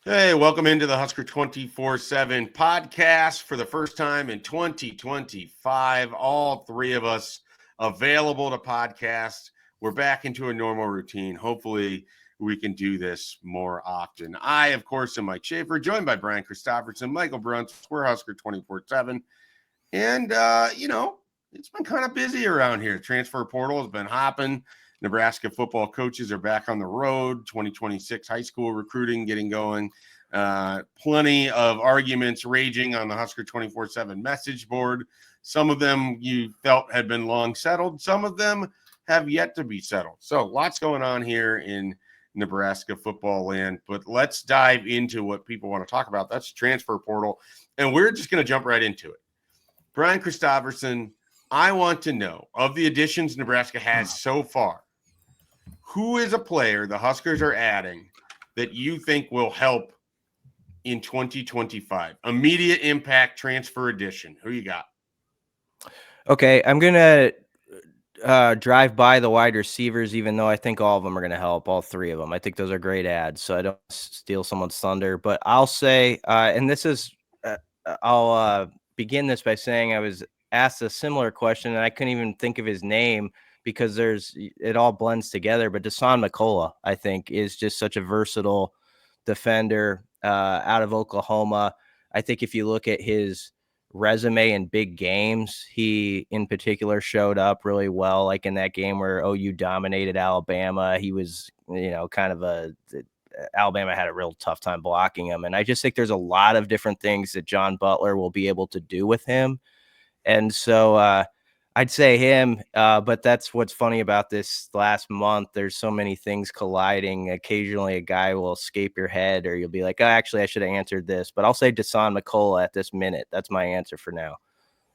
Hey, welcome into the Husker247 Podcast for the first time in 2025. All three of us available to podcast. We're back into a normal routine. Hopefully, we can do this more often. I, of course, am Mike Schaefer, joined by Brian Christopherson, Michael Bruntz. We're Husker247. And, it's been kind of busy around here. Transfer portal has been hopping. Nebraska football coaches are back on the road. 2026 high school recruiting getting going. Plenty of arguments raging on the Husker247 message board. Some of them you felt had been long settled. Some of them have yet to be settled. So lots going on here in Nebraska football land. But let's dive into what people want to talk about. That's transfer portal. And we're just going to jump right into it. Brian Christopherson, I want to know, of the additions Nebraska has so far, who is a player the Huskers are adding that you think will help in 2025? Immediate impact transfer addition. Who you got? Okay, I'm going to drive by the wide receivers, even though I think all of them are going to help, all three of them. I think those are great ads, so I don't steal someone's thunder. But I'll say, and this is, I'll begin this by saying I was asked a similar question, and I couldn't even think of his name because it all blends together. But Deshaun McCullough, I think, is just such a versatile defender out of Oklahoma. I think if you look at his resume in big games, he in particular showed up really well, like in that game where OU dominated Alabama. He was, Alabama had a real tough time blocking him. And I just think there's a lot of different things that John Butler will be able to do with him. And so I'd say him, but that's what's funny about this last month. There's so many things colliding. Occasionally a guy will escape your head or you'll be like, oh, actually, I should have answered this. But I'll say Deshaun McCullough at this minute. That's my answer for now.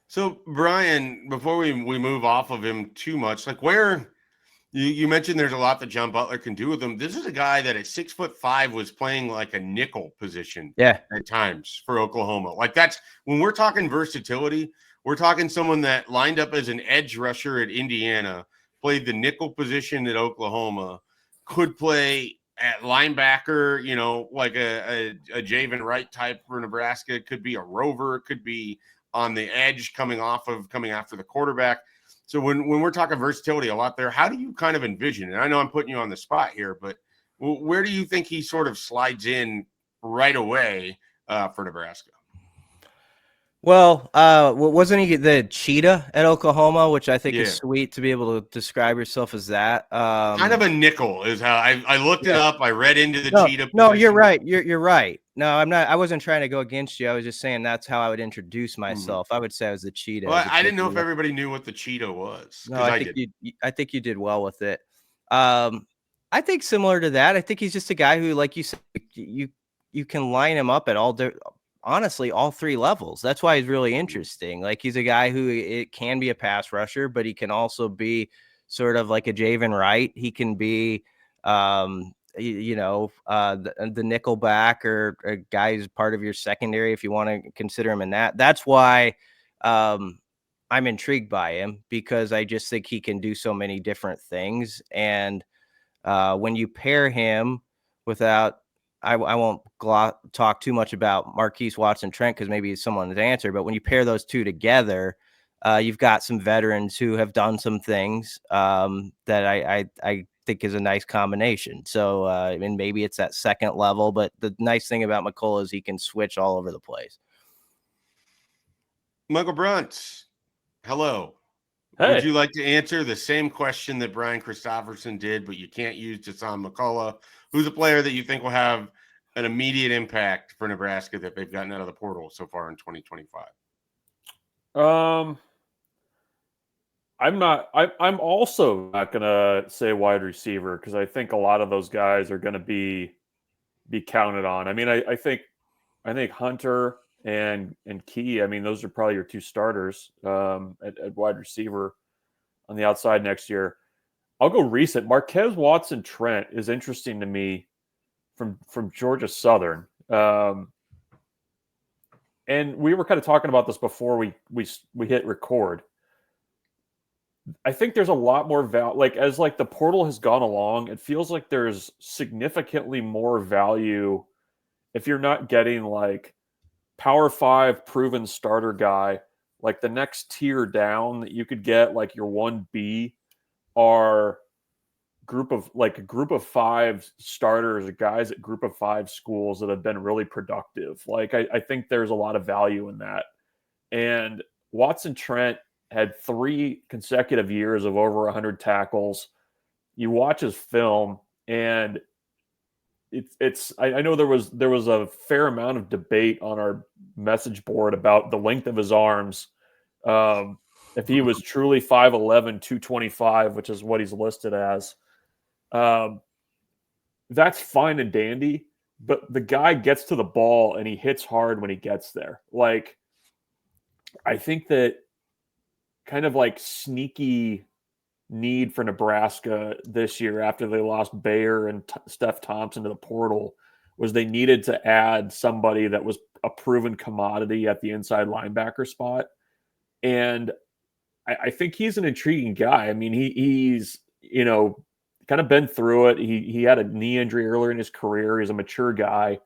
So, Brian, before we move off of him too much, like where you mentioned there's a lot that John Butler can do with him. This is a guy that at 6'5" was playing like a nickel position at times for Oklahoma. Like that's when we're talking versatility. We're talking someone that lined up as an edge rusher at Indiana, played the nickel position at Oklahoma, could play at linebacker, like a Javen Wright type for Nebraska. It could be a rover. It could be on the edge coming after the quarterback. So when we're talking versatility a lot there, how do you kind of envision it? I know I'm putting you on the spot here, but where do you think he sort of slides in right away for Nebraska? Well, wasn't he the cheetah at Oklahoma, which I think is sweet to be able to describe yourself as that. Kind of a nickel is how I looked it up. I read into the cheetah. No, you're right. You're right. No, I'm not. I wasn't trying to go against you. I was just saying that's how I would introduce myself. I would say I was the cheetah. Well, I didn't know if everybody knew what the cheetah was. No, I think you did well with it. I think similar to that. I think he's just a guy who, like you said, you can line him up at honestly, all three levels. That's why he's really interesting. Like he's a guy who it can be a pass rusher, but he can also be sort of like a Javen Wright. He can be, the nickel back or a guy who's part of your secondary if you want to consider him in that. That's why I'm intrigued by him because I just think he can do so many different things. And when you pair him without, I won't talk too much about Marquise Watson-Trent because maybe it's someone's answer, but when you pair those two together, you've got some veterans who have done some things that I think is a nice combination. So, and maybe it's that second level, but the nice thing about McCullough is he can switch all over the place. Michael Bruntz, hello. Hey. Would you like to answer the same question that Brian Christopherson did, but you can't use Deshaun McCullough? Who's a player that you think will have an immediate impact for Nebraska that they've gotten out of the portal so far in 2025? I'm also not gonna say wide receiver because I think a lot of those guys are gonna be counted on. I mean, I think Hunter and Key, I mean, those are probably your two starters at wide receiver on the outside next year. I'll go recent. Marquez Watson-Trent is interesting to me from Georgia Southern. And we were kind of talking about this before we hit record. I think there's a lot more value. As the portal has gone along, it feels like there's significantly more value if you're not getting like Power 5 proven starter guy, like the next tier down that you could get, like your 1B, are a group of 5 starters, guys at group of 5 schools that have been really productive. Like I think there's a lot of value in that. And Watson Trent had 3 consecutive years of over 100 tackles. You watch his film, and I know there was a fair amount of debate on our message board about the length of his arms. If he was truly 5'11", 225, which is what he's listed as, that's fine and dandy, but the guy gets to the ball and he hits hard when he gets there. Like, I think that kind of like sneaky need for Nebraska this year after they lost Bayer and Steph Thompson to the portal was they needed to add somebody that was a proven commodity at the inside linebacker spot. And I think he's an intriguing guy. I mean, he's, kind of been through it. He had a knee injury earlier in his career. He's a mature guy.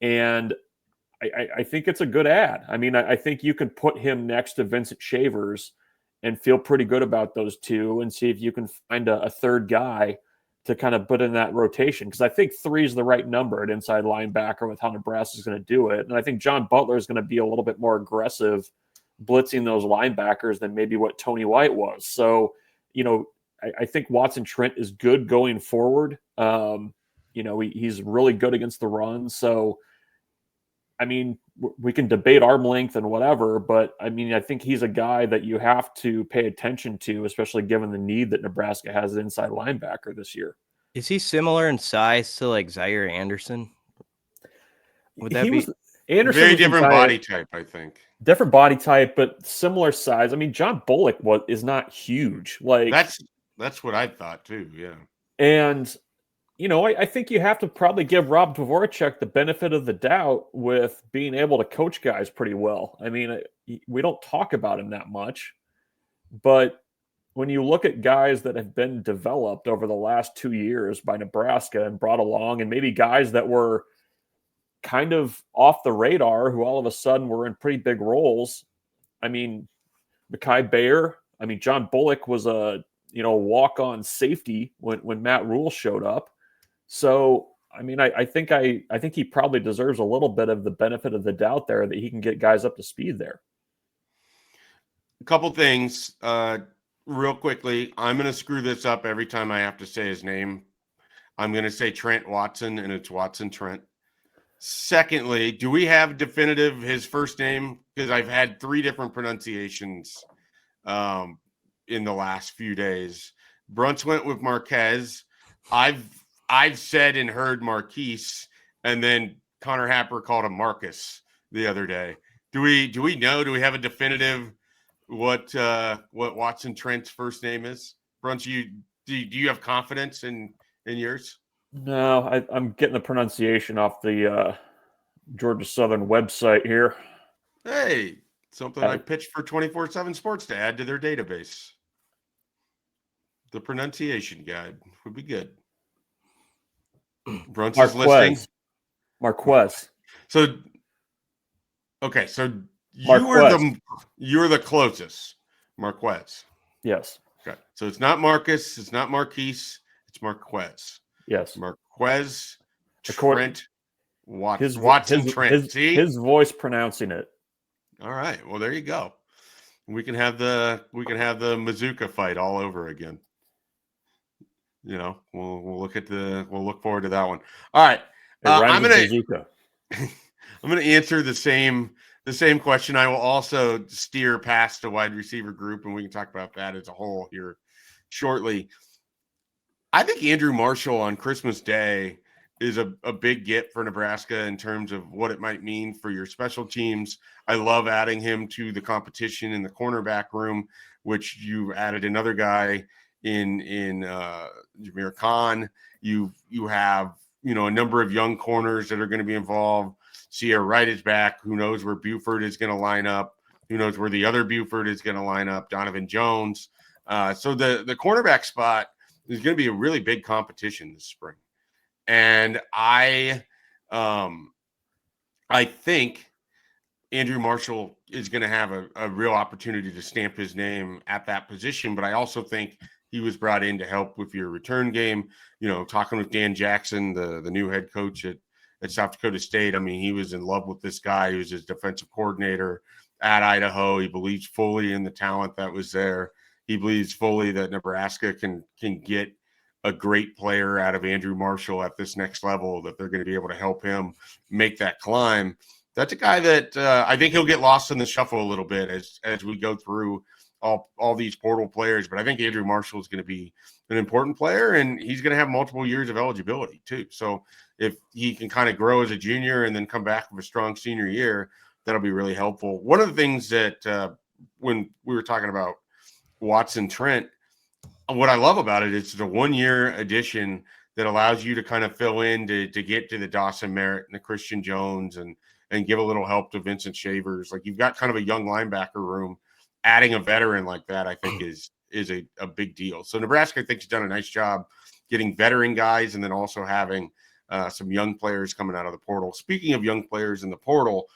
And I think it's a good ad. I mean, I think you can put him next to Vincent Shavers and feel pretty good about those two and see if you can find a third guy to kind of put in that rotation. Because I think 3 is the right number at inside linebacker with how Nebraska is going to do it. And I think John Butler is going to be a little bit more aggressive blitzing those linebackers than maybe what Tony White was. So, I think Watson Trent is good going forward. He's really good against the run. So, I mean, we can debate arm length and whatever, but I mean, I think he's a guy that you have to pay attention to, especially given the need that Nebraska has at inside linebacker this year. Is he similar in size to like Zaire Anderson? Would that be Anderson? Very different body type, I think. Different body type, but similar size. I mean, John Bullock is not huge. Like that's what I thought too. Yeah, and I think you have to probably give Rob Dvorak the benefit of the doubt with being able to coach guys pretty well. I mean, we don't talk about him that much, but when you look at guys that have been developed over the last 2 years by Nebraska and brought along, and maybe guys that were kind of off the radar who all of a sudden were in pretty big roles. I mean, Mekhi Bayer, John Bullock was a walk-on safety when Matt Rule showed up. So, I mean, I think he probably deserves a little bit of the benefit of the doubt there that he can get guys up to speed there. A couple things real quickly. I'm going to screw this up every time I have to say his name. I'm going to say Trent Watson, and it's Watson Trent. Secondly, do we have definitive his first name? Because I've had 3 different pronunciations in the last few days. Brunts went with Marquez. I've said and heard Marquise, and then Connor Happer called him Marcus the other day. Do we know? Do we have a definitive what Watson Trent's first name is? Brunts, do you have confidence in yours? No, I'm getting the pronunciation off the Georgia Southern website here. Hey, something I pitched for 247 Sports to add to their database. The pronunciation guide would be good. Brunts is listening. Marquez. So, okay, so you're the closest. Marquez. Yes. Okay, so it's not Marcus, it's not Marquise, it's Marquez. Yes. Marquez Trent Watson. Trent. See his voice pronouncing it. All right. Well, there you go. We can have the Mazuka fight all over again. We'll look forward to that one. All right. I'm gonna answer the same question. I will also steer past the wide receiver group, and we can talk about that as a whole here shortly. I think Andrew Marshall on Christmas Day is a big get for Nebraska in terms of what it might mean for your special teams. I love adding him to the competition in the cornerback room, which you added another guy in Jameer Khan. You have a number of young corners that are going to be involved. Sierra Wright is back. Who knows where Buford is going to line up? Who knows where the other Buford is going to line up? Donovan Jones. So the cornerback spot is going to be a really big competition this spring. And I I think Andrew Marshall is going to have a real opportunity to stamp his name at that position. But I also think he was brought in to help with your return game. Talking with Dan Jackson, the new head coach at South Dakota State. I mean, he was in love with this guy who's his defensive coordinator at Idaho. He believes fully in the talent that was there. He believes fully that Nebraska can get a great player out of Andrew Marshall at this next level, that they're going to be able to help him make that climb. That's a guy that I think he'll get lost in the shuffle a little bit as we go through all these portal players. But I think Andrew Marshall is going to be an important player, and he's going to have multiple years of eligibility too. So if he can kind of grow as a junior and then come back with a strong senior year, that'll be really helpful. One of the things that when we were talking about Watson Trent, what I love about it is it's a 1-year addition that allows you to kind of fill in to get to the Dawson Merritt and the Christian Jones and give a little help to Vincent Shavers. Like, you've got kind of a young linebacker room. Adding a veteran like that, I think, is a big deal. So Nebraska, I think, has done a nice job getting veteran guys and then also having some young players coming out of the portal. Speaking of young players in the portal,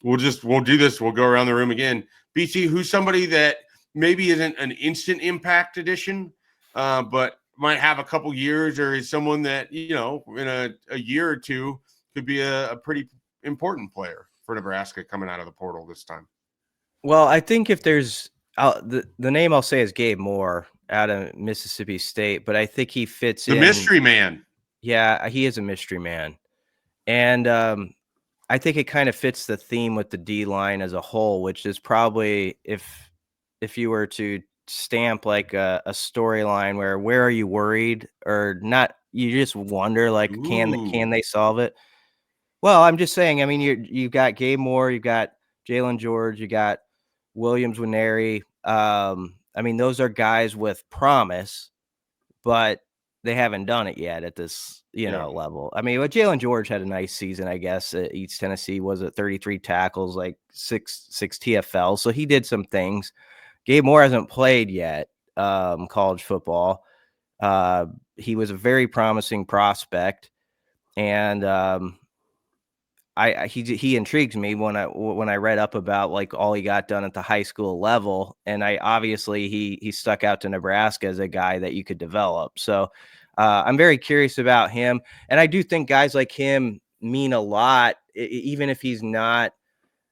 we'll do this. We'll go around the room again. BT, who's somebody that maybe isn't an instant impact addition, but might have a couple years, or is someone that, in a year or two could be a pretty important player for Nebraska coming out of the portal this time? Well, I think if there's the name I'll say is Gabe Moore out of Mississippi State, but I think he fits the in. Mystery man. Yeah, he is a mystery man. And I think it kind of fits the theme with the D line as a whole, which is probably, if you were to stamp like a storyline where are you worried or not, you just wonder, like, can they solve it? Well, I'm just saying, I mean, you've got Gabe Moore, you've got Jalen George, you got Williams Winery. I mean, those are guys with promise, but they haven't done it yet at this, level. I mean, Jalen George had a nice season, I guess, at East Tennessee. Was it 33 tackles, like six TFL? So he did some things. Gabe Moore hasn't played yet college football. He was a very promising prospect, and he intrigues me when I read up about, like, all he got done at the high school level, and obviously he stuck out to Nebraska as a guy that you could develop. So I'm very curious about him, and I do think guys like him mean a lot, even if he's not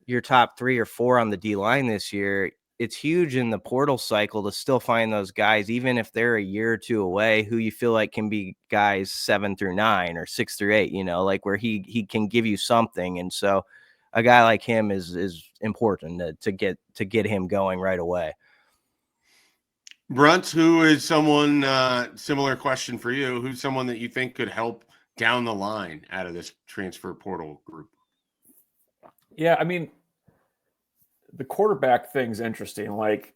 your top 3 or 4 on the D line this year. It's huge in the portal cycle to still find those guys, even if they're a year or 2 away, who you feel like can be guys 7 through 9 or 6 through 8, like where he can give you something. And so a guy like him is important to get him going right away. Brunt, who is someone, similar question for you, who's someone that you think could help down the line out of this transfer portal group? Yeah, I mean, the quarterback thing's interesting. Like,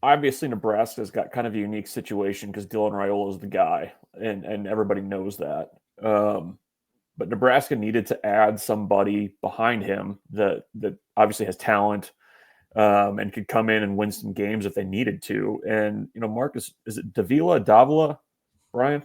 obviously Nebraska's got kind of a unique situation because Dylan Raiola is the guy, and everybody knows that. But Nebraska needed to add somebody behind him that obviously has talent, and could come in and win some games if they needed to. And, Marcus, is it Davila, Brian?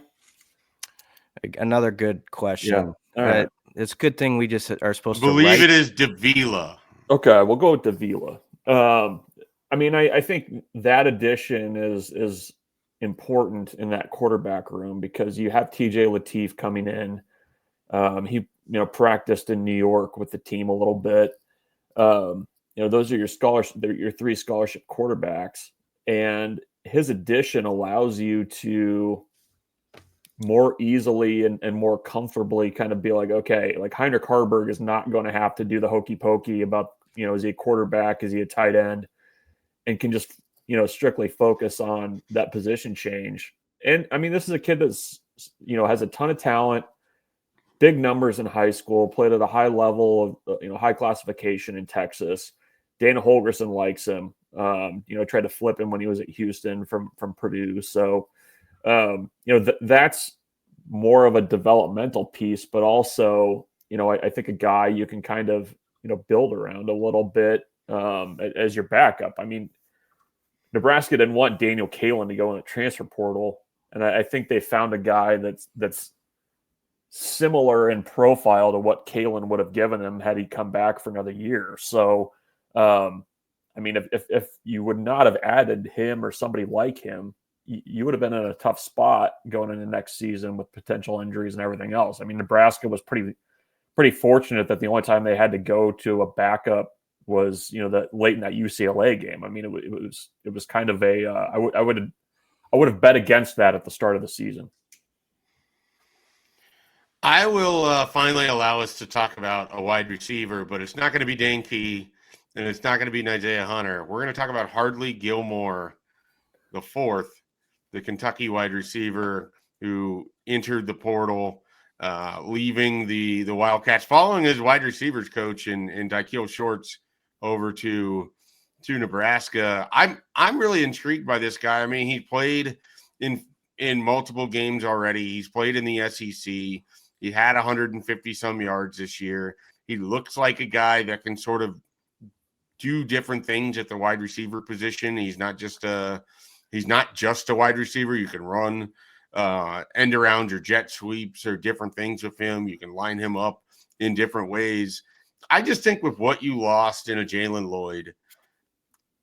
Another good question. Yeah. All right. It's a good thing we just are supposed to believe it is Davila. Okay, we'll go with Davila. I mean, I think that addition is important in that quarterback room because you have TJ Lateef coming in. He practiced in New York with the team a little bit. Those are your 3 scholarship quarterbacks, and his addition allows you to more easily and more comfortably kind of be like, okay, like Heinrich Harburg is not going to have to do the hokey pokey about, is he a quarterback? Is he a tight end? And can just, strictly focus on that position change. And I mean, this is a kid that's, has a ton of talent, big numbers in high school, played at a high level of, high classification in Texas. Dana Holgerson likes him, tried to flip him when he was at Houston from Purdue. So, that's more of a developmental piece, but also, I think a guy you can kind of, build around a little bit as your backup. I mean, Nebraska didn't want Daniel Kalen to go in the transfer portal, and I think they found a guy that's similar in profile to what Kalen would have given him had he come back for another year. So, I mean, if you would not have added him or somebody like him, you would have been in a tough spot going into next season with potential injuries and everything else. I mean, Nebraska was pretty fortunate that the only time they had to go to a backup was, that late in that UCLA game. I mean, it was kind of a I would have bet against that at the start of the season. I will finally allow us to talk about a wide receiver, but it's not going to be Dane Key, and it's not going to be Isaiah Hunter. We're going to talk about Hardly Gilmore, the fourth, the Kentucky wide receiver who entered the portal, leaving the Wildcats, following his wide receivers coach in Dykeel Shorts over to Nebraska. I'm really intrigued by this guy. I mean, he played in multiple games already. He's played in the SEC. He had 150 some yards this year. He looks like a guy that can sort of do different things at the wide receiver position. He's not just a wide receiver. You can run end arounds or jet sweeps or different things with him. You can line him up in different ways. I just think with what you lost in a Jalen Lloyd,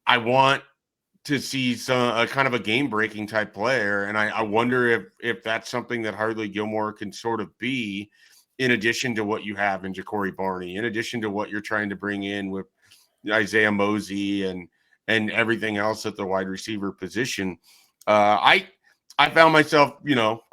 I want to see a kind of a game-breaking type player, and I wonder if that's something that Hardly Gilmore can sort of be, in addition to what you have in Ja'Cory Barney, in addition to what you're trying to bring in with Isaiah Mosey and everything else at the wide receiver position. I found myself,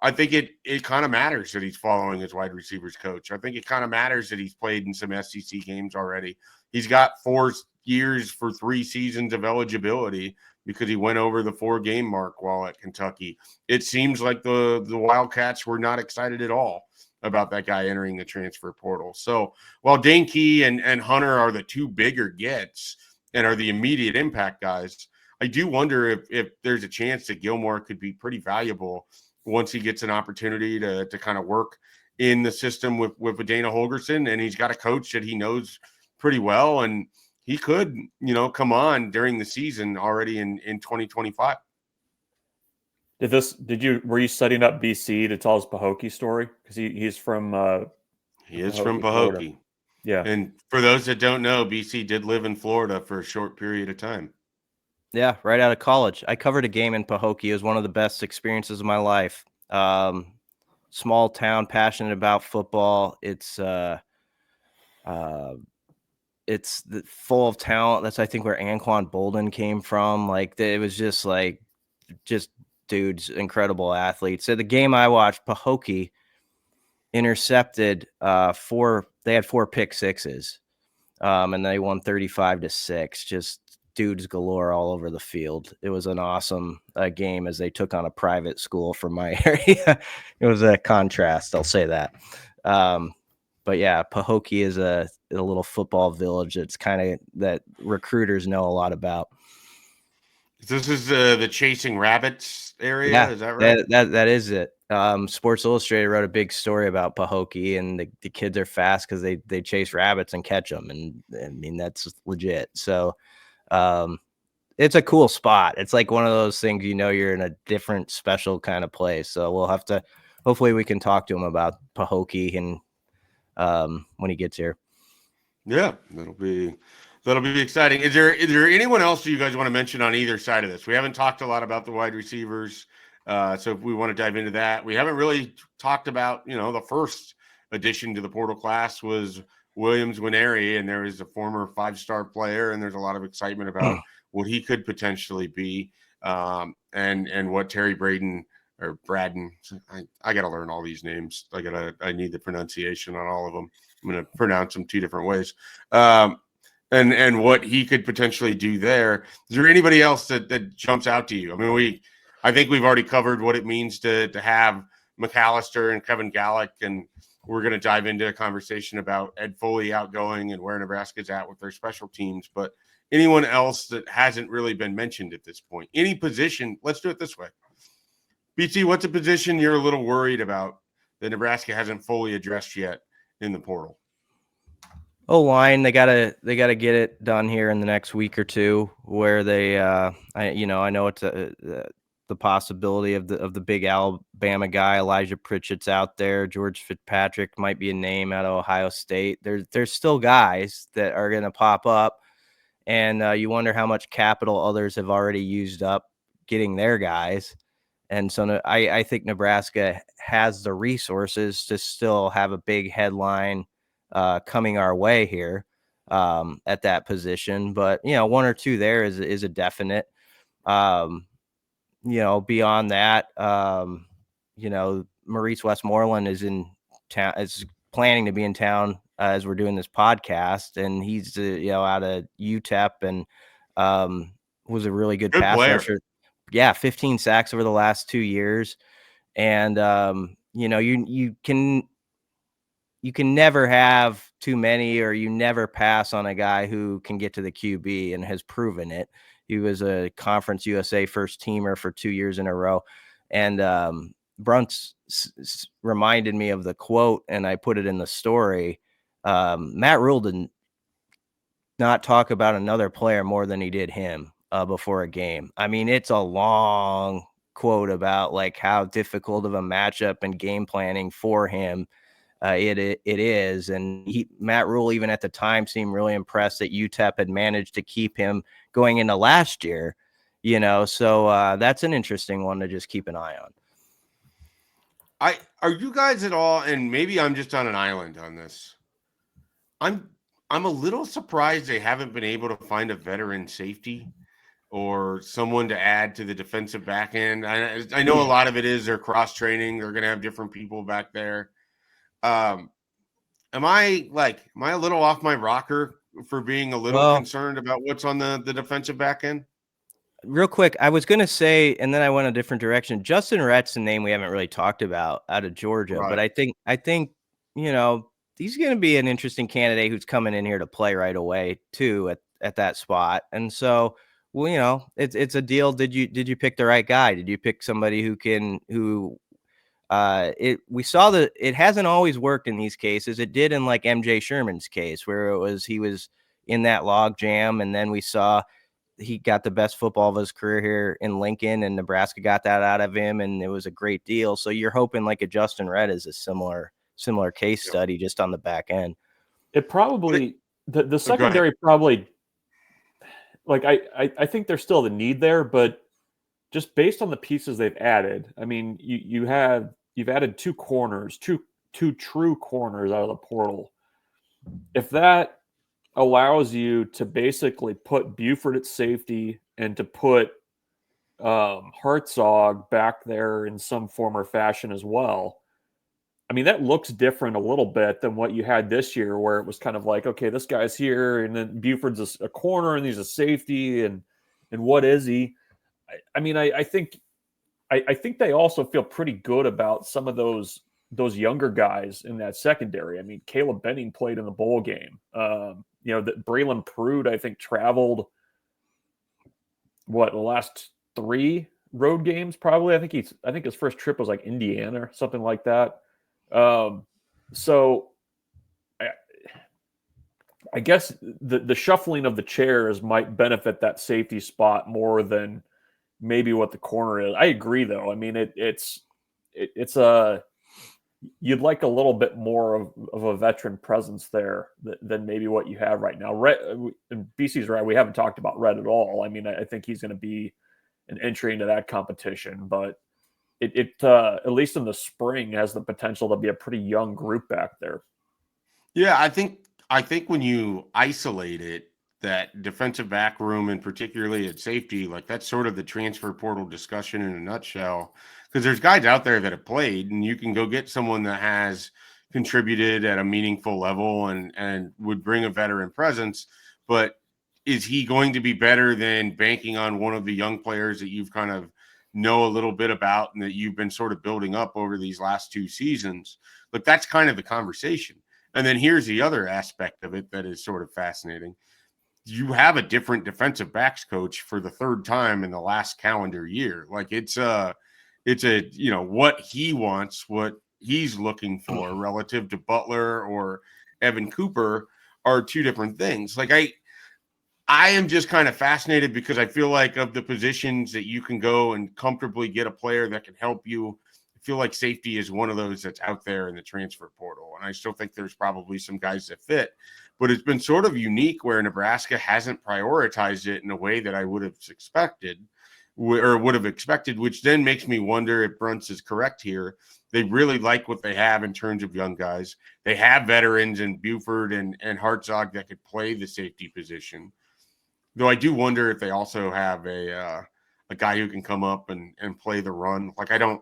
I think it kind of matters that he's following his wide receivers coach. I think it kind of matters that he's played in some SEC games already. He's got 4 years for 3 seasons of eligibility because he went over the 4-game mark while at Kentucky. It seems like the Wildcats were not excited at all about that guy entering the transfer portal. So while Dane Key and Hunter are the 2 bigger gets and are the immediate impact guys, I do wonder if there's a chance that Gilmore could be pretty valuable once he gets an opportunity to kind of work in the system with Dana Holgorsen, and he's got a coach that he knows pretty well, and he could, come on during the season already in 2025. Were you setting up BC to tell his Pahokee story? Because he's from he is from Pahokee. Florida. Yeah. And for those that don't know, BC did live in Florida for a short period of time. Yeah, right out of college. I covered a game in Pahokee. It was one of the best experiences of my life. Small town, passionate about football. It's full of talent. That's, I think, where Anquan Bolden came from. Like, it was just dudes, incredible athletes. So the game I watched, Pahokee intercepted they had 4 pick sixes, and they won 35-6. Just dudes galore all over the field. It was an awesome game as they took on a private school from my area. It was a contrast, I'll say that. But yeah, Pahokee is a little football village. It's kind of that recruiters know a lot about. This is the Chasing Rabbits area. Yeah, is that right? That is it. Sports Illustrated wrote a big story about Pahokee, and the kids are fast because they chase rabbits and catch them. And I mean, that's legit. So it's a cool spot. It's like one of those things, you're in a different special kind of place. So we'll have to, hopefully we can talk to him about Pahokee and when he gets here. Yeah, that'll be exciting. Is there anyone else you guys want to mention on either side of this? We haven't talked a lot about the wide receivers, so if we want to dive into that, we haven't really talked about, the first addition to the portal class was Williams Winery, and there is a former 5-star player, and there's a lot of excitement about what he could potentially be, and what Terry Braden or Braden. I got to learn all these names. I need the pronunciation on all of them. I'm going to pronounce them 2 different ways. And what he could potentially do there. Is there anybody else that jumps out to you? I mean, I think we've already covered what it means to have McAllister and Kevin Gallick, and we're going to dive into a conversation about Ed Foley outgoing and where Nebraska's at with their special teams. But anyone else that hasn't really been mentioned at this point? Any position? Let's do it this way. BT, what's a position you're a little worried about that Nebraska hasn't fully addressed yet in the portal? O-line, they gotta get it done here in the next week or two. Where they, I know it's the possibility of the big Alabama guy. Elijah Pritchett's out there. George Fitzpatrick might be a name out of Ohio State. There's still guys that are going to pop up, and you wonder how much capital others have already used up getting their guys. And so I think Nebraska has the resources to still have a big headline coming our way here at that position. But, one or two there is a definite. Beyond that, Maurice Westmoreland is in town, is planning to be in town as we're doing this podcast. And he's, out of UTEP and was a really good pass rusher. Yeah, 15 sacks over the last 2 years. And, you can never have too many, or you never pass on a guy who can get to the QB and has proven it. He was a Conference USA first teamer for 2 years in a row. And Bruntz reminded me of the quote, and I put it in the story. Matt Rule did not talk about another player more than he did him before a game. I mean, it's a long quote about like how difficult of a matchup and game planning for him it is. And Matt Rule, even at the time, seemed really impressed that UTEP had managed to keep him going into last year, so that's an interesting one to just keep an eye on. Are you guys at all, and maybe I'm just on an island on this, I'm a little surprised they haven't been able to find a veteran safety or someone to add to the defensive back end. I know a lot of it is their cross training. They're going to have different people back there. Am I a little off my rocker for being a little concerned about what's on the defensive back end? Real quick, I was going to say, and then I went a different direction. Justin Rhett's a name we haven't really talked about out of Georgia, right. But I think, he's going to be an interesting candidate who's coming in here to play right away too at that spot. And so, it's a deal. Did you pick the right guy? Did you pick somebody we saw that it hasn't always worked in these cases. It did in like MJ Sherman's case, where he was in that log jam, and then we saw he got the best football of his career here in Lincoln, and Nebraska got that out of him, and it was a great deal. So you're hoping like a Justin Rhett is a similar case study just on the back end. It probably the secondary probably, like I think there's still the need there, but just based on the pieces they've added, I mean, you've added two corners, two true corners out of the portal. If that allows you to basically put Buford at safety and to put Hartzog back there in some form or fashion as well, I mean, that looks different a little bit than what you had this year, where it was kind of like, okay, this guy's here, and then Buford's a corner, and he's a safety, and what is he? I mean, I think they also feel pretty good about some of those younger guys in that secondary. I mean, Caleb Benning played in the bowl game. That Braylon Prude, I think, traveled the last 3 road games probably. I think his first trip was like Indiana or something like that. So I guess the shuffling of the chairs might benefit that safety spot more than maybe what the corner is. I agree, though. I mean, it's you'd like a little bit more of a veteran presence there than maybe what you have right now. And BC's right. We haven't talked about Red at all. I mean, I think he's going to be an entry into that competition, but it at least in the spring has the potential to be a pretty young group back there. Yeah, I think when you isolate it, that defensive back room, and particularly at safety, like that's sort of the transfer portal discussion in a nutshell. Because there's guys out there that have played, and you can go get someone that has contributed at a meaningful level and would bring a veteran presence. But is he going to be better than banking on one of the young players that you've kind of know a little bit about and that you've been sort of building up over these last 2 seasons? Look, that's kind of the conversation. And then here's the other aspect of it that is sort of fascinating. You have a different defensive backs coach for the 3rd time in the last calendar year. Like it's what he wants, what he's looking for relative to Butler or Evan Cooper are 2 different things. Like I am just kind of fascinated because I feel like of the positions that you can go and comfortably get a player that can help you, I feel like safety is one of those that's out there in the transfer portal. And I still think there's probably some guys that fit, but it's been sort of unique where Nebraska hasn't prioritized it in a way that I would have expected, which then makes me wonder if Bruntz is correct here. They really like what they have in terms of young guys. They have veterans in Buford and Hartzog that could play the safety position. Though I do wonder if they also have a guy who can come up and play the run. Like I don't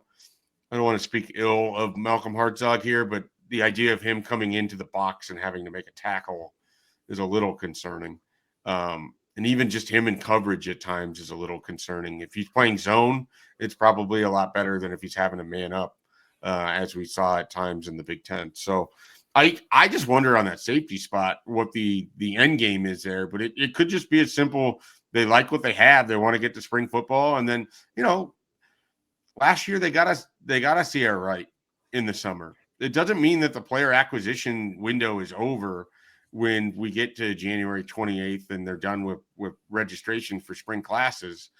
want to speak ill of Malcolm Hartzog here, but the idea of him coming into the box and having to make a tackle is a little concerning. And even just him in coverage at times is a little concerning. If he's playing zone, it's probably a lot better than if he's having to man up, as we saw at times in the Big Ten. So I just wonder on that safety spot what the end game is there, but it could just be as simple. They like what they have. They want to get to spring football. And then, last year they got us Sierra right in the summer. It doesn't mean that the player acquisition window is over when we get to January 28th and they're done with registration for spring classes.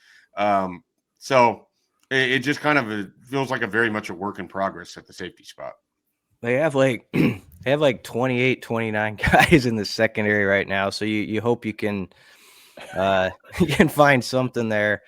So it just kind of feels like a very much a work in progress at the safety spot. They have like 28, 29 guys in the secondary right now. So you hope you can you can find something there.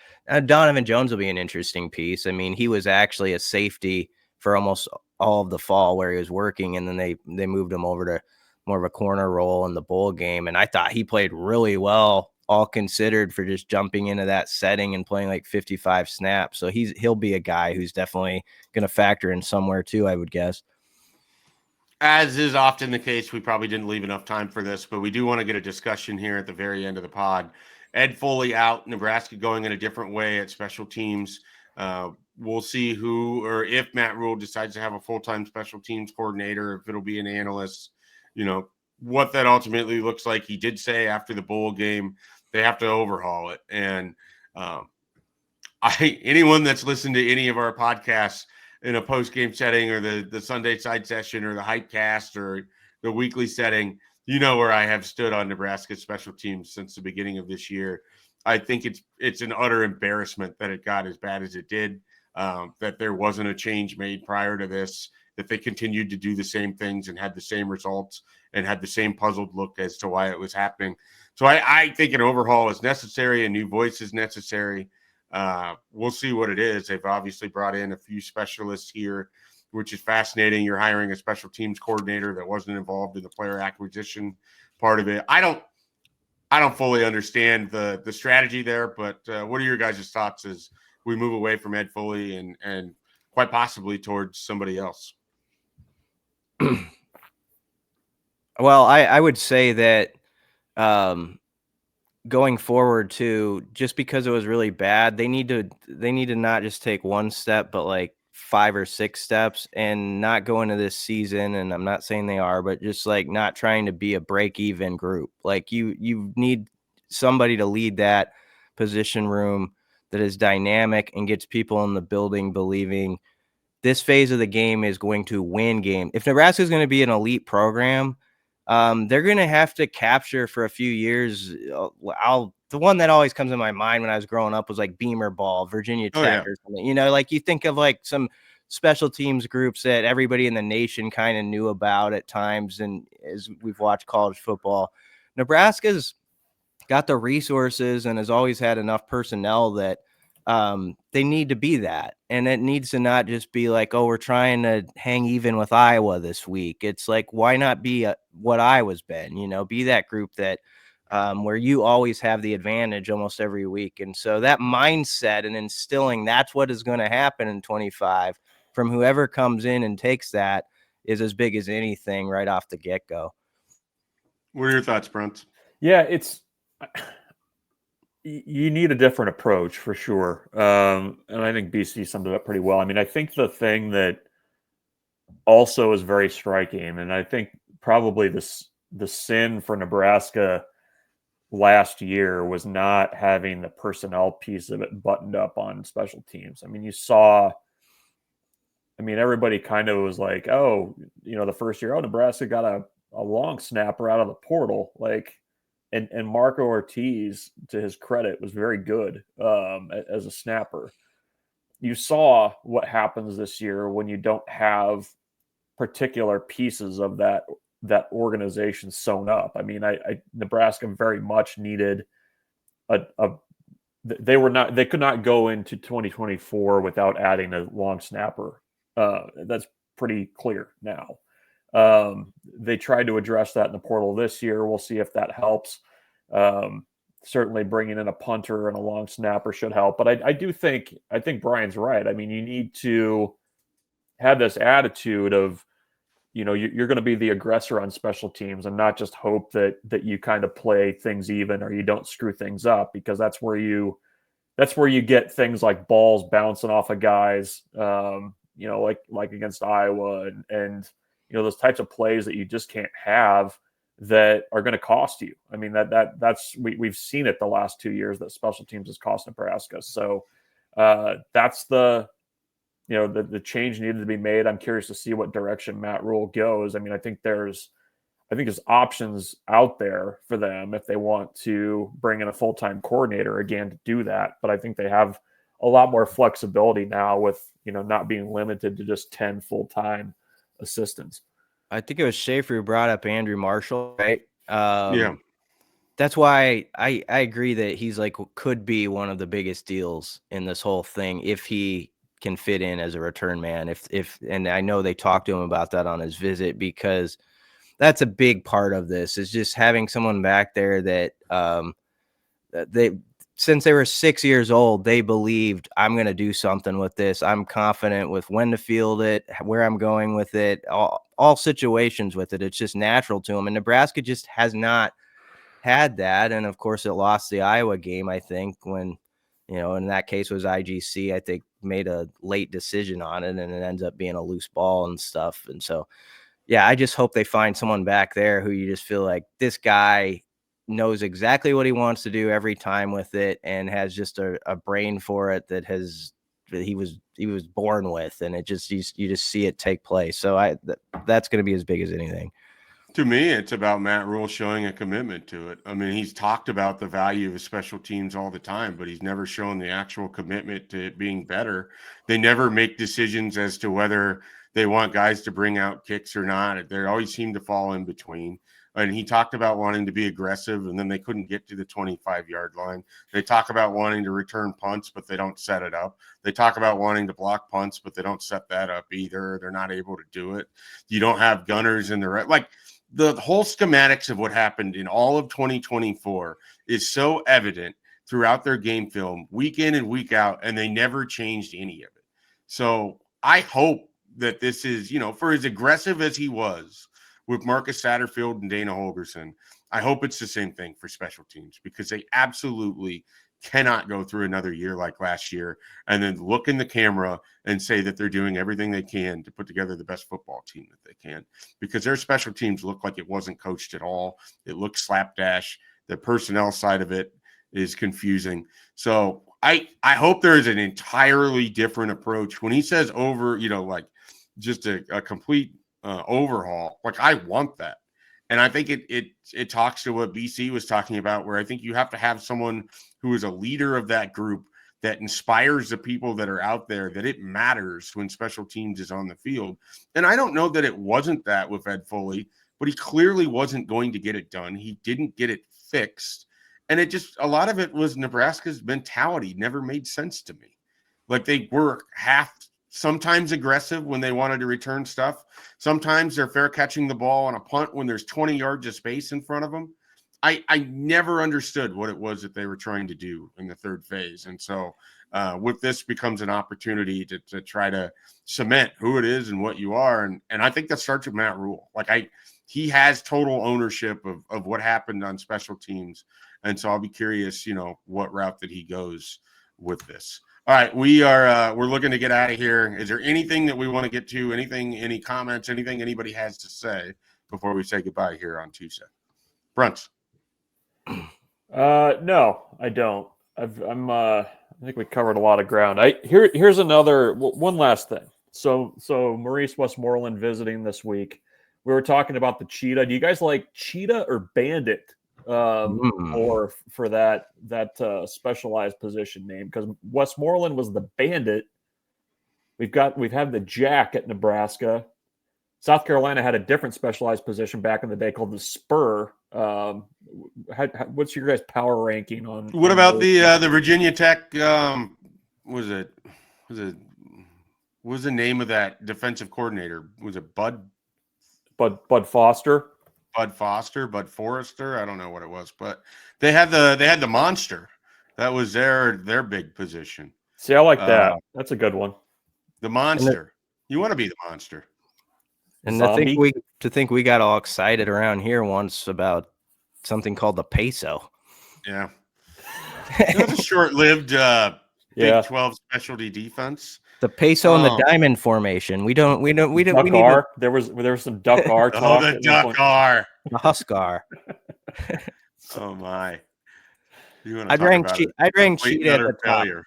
Donovan Jones will be an interesting piece. I mean, he was actually a safety for almost all of the fall where he was working, and then they moved him over to more of a corner role in the bowl game. And I thought he played really well, all considered, for just jumping into that setting and playing like 55 snaps. So he'll be a guy who's definitely going to factor in somewhere too, I would guess. As is often the case, we probably didn't leave enough time for this, but we do want to get a discussion here at the very end of the pod. Ed Foley out, Nebraska going in a different way at special teams. We'll see who or if Matt Rule decides to have a full-time special teams coordinator, if it'll be an analyst, what that ultimately looks like. He did say after the bowl game they have to overhaul it. And anyone that's listened to any of our podcasts in a post-game setting or the Sunday side session or the Hypecast or the weekly setting, where I have stood on Nebraska special teams since the beginning of this year. I think it's an utter embarrassment that it got as bad as it did, that there wasn't a change made prior to this, that they continued to do the same things and had the same results and had the same puzzled look as to why it was happening. So I think an overhaul is necessary, a new voice is necessary. We'll see what it is. They've obviously brought in a few specialists here, which is fascinating. You're hiring a special teams coordinator that wasn't involved in the player acquisition part of it. I don't fully understand the strategy there, but what are your guys' thoughts as we move away from Ed Foley and quite possibly towards somebody else? Well, I would say that going forward too, just because it was really bad, they need to not just take one step, but like 5 or 6 steps, and not go into this season. And I'm not saying they are, but just like not trying to be a break-even group. Like you need somebody to lead that position room that is dynamic and gets people in the building believing this phase of the game is going to win game. If Nebraska is going to be an elite program, they're going to have to capture for a few years. The one that always comes in my mind when I was growing up was like Beamer Ball, Virginia Tech, or something. Like you think of like some special teams groups that everybody in the nation kind of knew about at times. And as we've watched college football, Nebraska's got the resources and has always had enough personnel that they need to be that. And it needs to not just be like, oh, we're trying to hang even with Iowa this week. It's like, why not be what Iowa's been, be that group that where you always have the advantage almost every week. And so that mindset and instilling, that's what is going to happen in 25 from whoever comes in and takes that is as big as anything right off the get-go. What are your thoughts, Brunt? Yeah, you need a different approach for sure. And I think BC summed it up pretty well. I mean, I think the thing that also is very striking, and I think probably the sin for Nebraska last year was not having the personnel piece of it buttoned up on special teams. I mean, everybody kind of was like, oh, the first year, Nebraska got a long snapper out of the portal. Like, And Marco Ortiz, to his credit, was very good as a snapper. You saw what happens this year when you don't have particular pieces of that organization sewn up. I mean, Nebraska very much needed they could not go into 2024 without adding a long snapper. That's pretty clear now. They tried to address that in the portal this year. We'll see if that helps. Certainly bringing in a punter and a long snapper should help. But I think Brian's right. I mean, you need to have this attitude of, you're going to be the aggressor on special teams and not just hope that you kind of play things even or you don't screw things up, because that's where you get things like balls bouncing off of guys, like against Iowa and those types of plays that you just can't have that are going to cost you. I mean, we've seen it the last 2 years that special teams has cost Nebraska. So that's the change needed to be made. I'm curious to see what direction Matt Rule goes. I mean, I think there's options out there for them if they want to bring in a full-time coordinator again to do that. But I think they have a lot more flexibility now with, not being limited to just 10 full-time assistants. I think it was Schaefer who brought up Andrew Marshall, right? Yeah. That's why I agree that he's could be one of the biggest deals in this whole thing if he can fit in as a return man. And I know they talked to him about that on his visit, because that's a big part of this, is just having someone back there that since they were 6 years old, they believed, I'm going to do something with this. I'm confident with when to field it, where I'm going with it, all situations with it. It's just natural to them. And Nebraska just has not had that. And of course it lost the Iowa game, I think, when, in that case was IGC, I think, made a late decision on it, and it ends up being a loose ball and stuff. And so, yeah, I just hope they find someone back there who you just feel like this guy knows exactly what he wants to do every time with it, and has just a brain for it that he was born with, and it just you just see it take place. So that's going to be as big as anything. To me, it's about Matt Rule showing a commitment to it. I mean, he's talked about the value of his special teams all the time, but he's never shown the actual commitment to it being better. They never make decisions as to whether they want guys to bring out kicks or not. They always seem to fall in between. And he talked about wanting to be aggressive, and then they couldn't get to the 25-yard line. They talk about wanting to return punts, but they don't set it up. They talk about wanting to block punts, but they don't set that up either. They're not able to do it. You don't have gunners in the the whole schematics of what happened in all of 2024 is so evident throughout their game film, week in and week out, and they never changed any of it. So I hope that this is, for as aggressive as he was with Marcus Satterfield and Dana Holgerson, I hope it's the same thing for special teams, because they absolutely cannot go through another year like last year and then look in the camera and say that they're doing everything they can to put together the best football team that they can, because their special teams look like it wasn't coached at all. It looks slapdash. The personnel side of it is confusing. So I hope there is an entirely different approach. When he says just a complete overhaul, I want that. And I think it talks to what BC was talking about, where I think you have to have someone who is a leader of that group that inspires the people that are out there, that it matters when special teams is on the field. And I don't know that it wasn't that with Ed Foley, but he clearly wasn't going to get it done. He didn't get it fixed. And a lot of it was Nebraska's mentality never made sense to me. They were sometimes aggressive when they wanted to return stuff. Sometimes they're fair catching the ball on a punt when there's 20 yards of space in front of them. I never understood what it was that they were trying to do in the third phase. And so with this becomes an opportunity to try to cement who it is and what you are. And I think that starts with Matt Rule. He has total ownership of what happened on special teams. And so I'll be curious, what route that he goes with this. All right, we're looking to get out of here. Is there anything that we want to get to? Any comments, anything anybody has to say before we say goodbye here on Tuesday? Brunts. No, I don't. I think we covered a lot of ground. Here's one last thing. So Maurice Westmoreland visiting this week. We were talking about the cheetah. Do you guys like cheetah or bandit for that specialized position name, because Westmoreland was the Bandit. We've had the Jack at Nebraska. South Carolina had a different specialized position back in the day called the Spur. What's your guys' power ranking on? What about the Virginia Tech? What was the name of that defensive coordinator? Was it Bud Foster? Bud Forrester? I don't know what it was, but they had the monster. That was their big position. See, I like that. That's a good one. The monster. You want to be the monster. And to think we got all excited around here once about something called the peso. Yeah. It was a short-lived Big 12 specialty defense. The peso and the diamond formation. We don't. Duck R. There was some Duck R talk. Oh, the Duck R. The Husker. Oh my! I'd rank cheat at the top. Failure.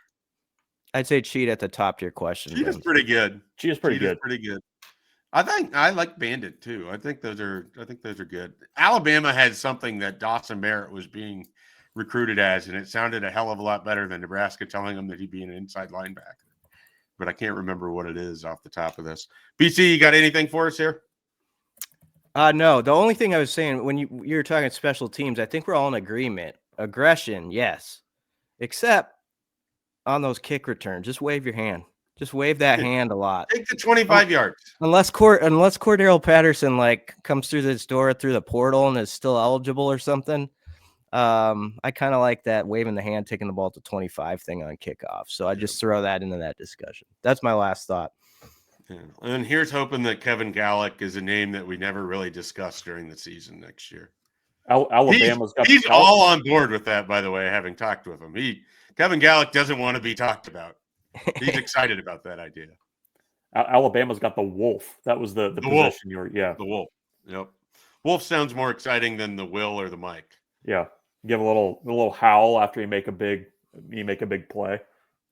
I'd say cheat at the top to your question. Cheat is pretty good. Cheat is pretty good. I like Bandit too. I think those are good. Alabama had something that Dawson Merritt was being recruited as, and it sounded a hell of a lot better than Nebraska telling him that he'd be an inside linebacker. But I can't remember what it is off the top of this. BC, you got anything for us here? No. The only thing I was saying when you were talking special teams, I think we're all in agreement. Aggression, yes, except on those kick returns. Just wave your hand. Just wave that hand a lot. Take the 25 yards. Unless Cordero Patterson comes through this door through the portal and is still eligible or something. I kind of like that waving the hand, taking the ball to 25 thing on kickoff. So I just throw that into that discussion. That's my last thought. Yeah. And here's hoping that Kevin Gallick is a name that we never really discussed during the season next year. He's all on board with that, by the way, having talked with him. Kevin Gallick doesn't want to be talked about. He's excited about that idea. Alabama's got the Wolf. That was the position Wolf. The Wolf. Yep. Wolf sounds more exciting than the Will or the Mike. Yeah. Give a little howl after you make a big play.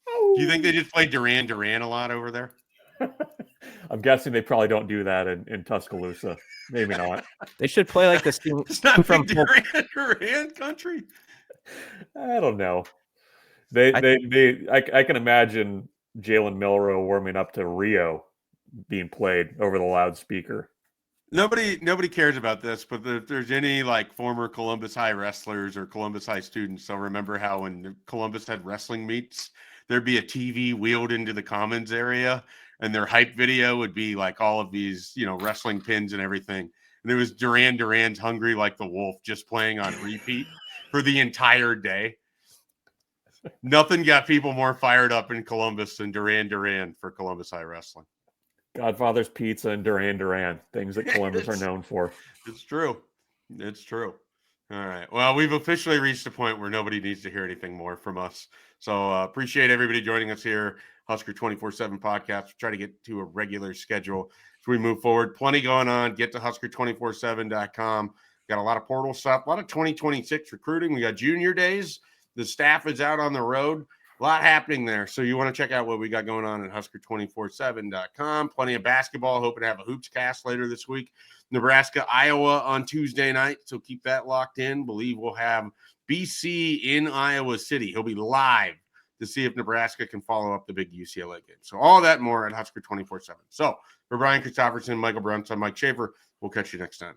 Do you think they just play Duran a lot over there? I'm guessing they probably don't do that in Tuscaloosa. Maybe not. They should play like the team not from Duran country. I don't know. I can imagine Jalen Milroe warming up to Rio being played over the loudspeaker. Nobody cares about this, but if there's any former Columbus High wrestlers or Columbus High students, they'll remember how when Columbus had wrestling meets, there'd be a TV wheeled into the commons area, and their hype video would be all of these, wrestling pins and everything. And it was Duran's Hungry Like the Wolf just playing on repeat for the entire day. Nothing got people more fired up in Columbus than Duran for Columbus High wrestling. Godfather's Pizza and Duran, things that Columbus are known for. It's true. All right. Well, we've officially reached a point where nobody needs to hear anything more from us. So appreciate everybody joining us here. Husker247 Podcast. We'll try to get to a regular schedule as we move forward. Plenty going on. Get to Husker247.com. Got a lot of portal stuff, a lot of 2026 recruiting. We got junior days. The staff is out on the road. A lot happening there. So you want to check out what we got going on at Husker247.com. Plenty of basketball. Hoping to have a hoops cast later this week. Nebraska, Iowa on Tuesday night. So keep that locked in. Believe we'll have BC in Iowa City. He'll be live to see if Nebraska can follow up the big UCLA game. So all that more at Husker247. So for Brian Christopherson, Michael Bruns, I'm Mike Schaefer. We'll catch you next time.